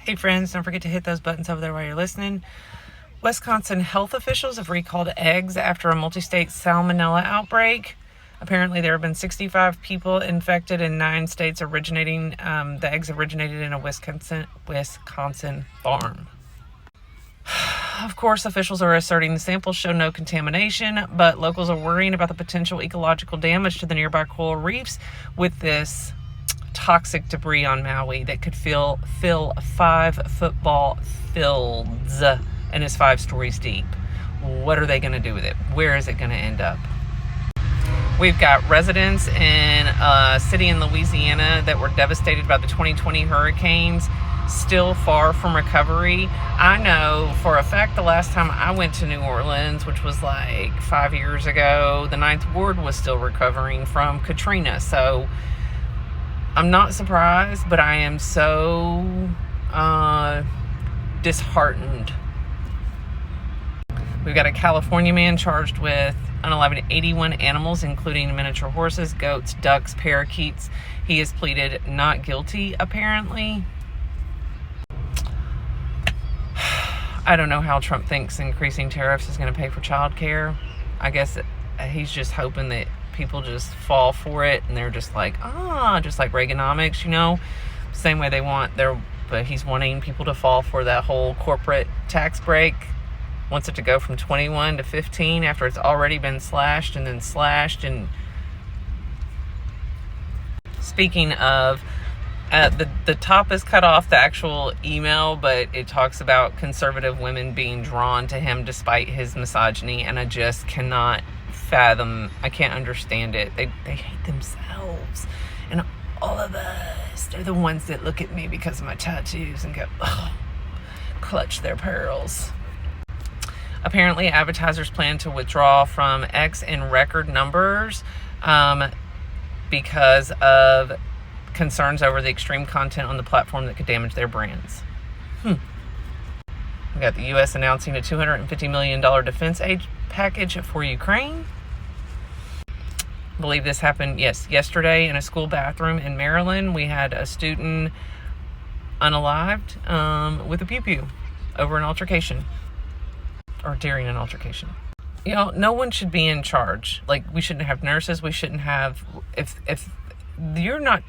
Hey friends, don't forget to hit those buttons over there while you're listening. Wisconsin health officials have recalled eggs after a multi-state salmonella outbreak. Apparently there have been 65 people infected in 9 states originating. The eggs originated in a Wisconsin farm. Of course, officials are asserting the samples show no contamination, but locals are worrying about the potential ecological damage to the nearby coral reefs with this toxic debris on Maui that could fill 5 football fields and is 5 stories deep. What are they going to do with it? Where is it going to end up? We've got residents in a city in Louisiana that were devastated by the 2020 hurricanes, still far from recovery. I know for a fact the last time I went to New Orleans, which was like 5 years ago, the 9th Ward was still recovering from Katrina. So I'm not surprised, but I am so disheartened. We've got a California man charged with unalive 81 animals, including miniature horses, goats, ducks, parakeets. He has pleaded not guilty, apparently. I don't know how Trump thinks increasing tariffs is going to pay for childcare. I guess he's just hoping that people just fall for it, and they're just like, just like Reaganomics, same way they want but he's wanting people to fall for that whole corporate tax break. Wants it to go from 21 to 15 after it's already been slashed and then slashed. And speaking of, the top is cut off the actual email, but it talks about conservative women being drawn to him despite his misogyny, and I just cannot fathom. I can't understand it. They hate themselves, and all of us, they're the ones that look at me because of my tattoos and go, clutch their pearls. Apparently, advertisers plan to withdraw from X in record numbers because of concerns over the extreme content on the platform that could damage their brands. We got the U.S. announcing a $250 million defense aid package for Ukraine. I believe this happened, yesterday in a school bathroom in Maryland. We had a student unalived with a pew-pew over an altercation. Or during an altercation. No one should be in charge. Like, we shouldn't have nurses. We shouldn't have, if you're not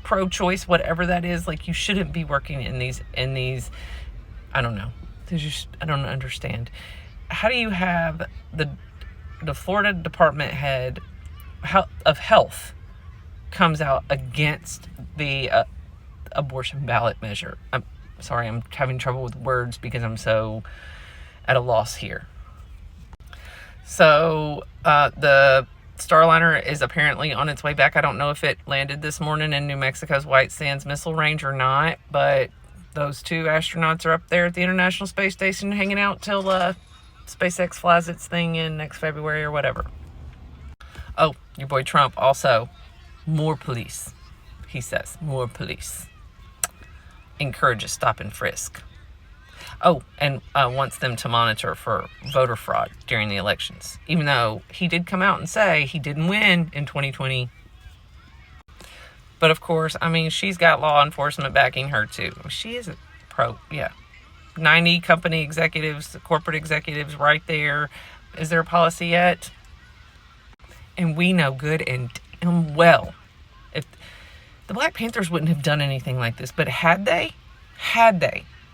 pro-choice, whatever that is, like, you shouldn't be working in these, I don't know. I don't understand. How do you have the Florida Department head of health comes out against the abortion ballot measure? I'm sorry, I'm having trouble with words because I'm so at a loss here. So the Starliner is apparently on its way back. I don't know if it landed this morning in New Mexico's White Sands Missile Range or not, but those 2 astronauts are up there at the International Space Station hanging out till SpaceX flies its thing in next February or whatever. Oh, your boy Trump also. More police, he says. More police. Encourages stop and frisk. Oh, and wants them to monitor for voter fraud during the elections, even though he did come out and say he didn't win in 2020. But of course, she's got law enforcement backing her too. She is a pro, 90 company executives, corporate executives right there. Is there a policy yet? And we know good and damn well, if the Black Panthers wouldn't have done anything like this, but had they,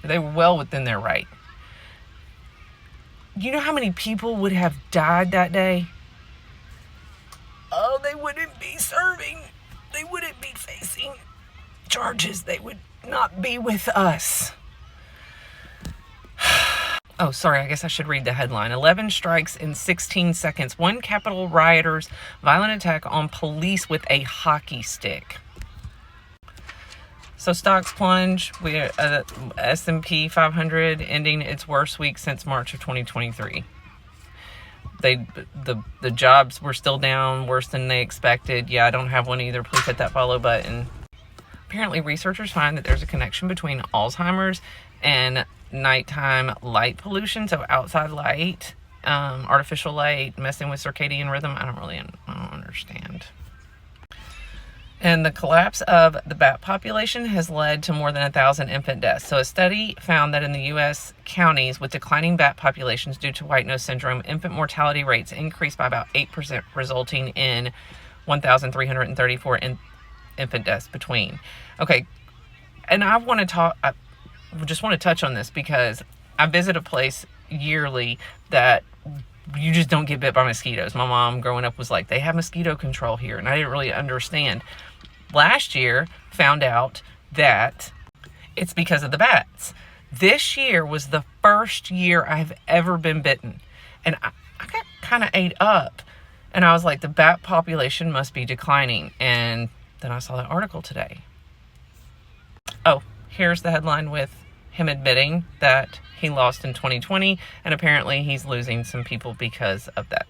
they were well within their right. You know how many people would have died that day? Oh, they wouldn't be serving. They wouldn't be facing charges. They would not be with us. Oh, sorry, I guess I should read the headline. 11 strikes in 16 seconds. One Capitol rioters' violent attack on police with a hockey stick. So stocks plunge. We're S&P 500 ending its worst week since March of 2023. The jobs were still down worse than they expected. Yeah, I don't have one either. Please hit that follow button. Apparently, researchers find that there's a connection between Alzheimer's and nighttime light pollution. So outside light, artificial light, messing with circadian rhythm. I don't understand. And the collapse of the bat population has led to more than 1,000 infant deaths. So a study found that in the U.S. counties with declining bat populations due to white nose syndrome, infant mortality rates increased by about 8%, resulting in 1,334 infant deaths between. Okay, and I just want to touch on this because I visit a place yearly that you just don't get bit by mosquitoes. My mom growing up was like, they have mosquito control here, and I didn't really understand. Last year, found out that it's because of the bats. This year was the first year I've ever been bitten, and I got kind of ate up, and I was like, the bat population must be declining. And then I saw that article today. Oh, here's the headline with him admitting that he lost in 2020, and apparently he's losing some people because of that.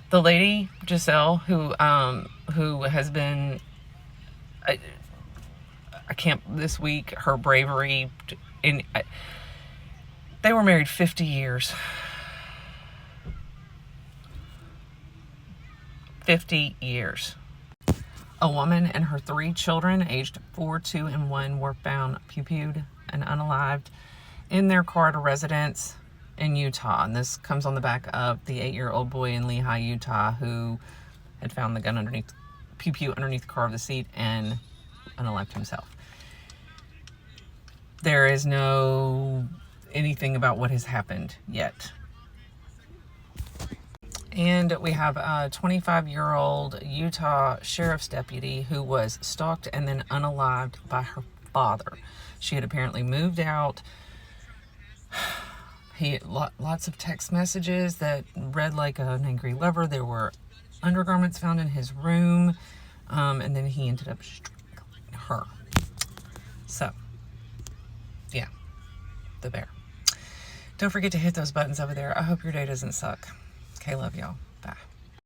The lady Giselle, who has been, I can't this week, her bravery they were married 50 years. 50 years. A woman and her 3 children, aged 4, 2, and 1, were found pew-pewed and unalived in their car at a residence in Utah. And this comes on the back of the 8-year-old boy in Lehi, Utah, who had found the gun underneath the car of the seat and unalived himself. There is no anything about what has happened yet. And we have a 25-year-old Utah sheriff's deputy who was stalked and then unalived by her father. She had apparently moved out. He lots of text messages that read like an angry lover. There were undergarments found in his room, and then he ended up strangling her. So, yeah, the bear. Don't forget to hit those buttons over there. I hope your day doesn't suck. Okay, love y'all. Bye.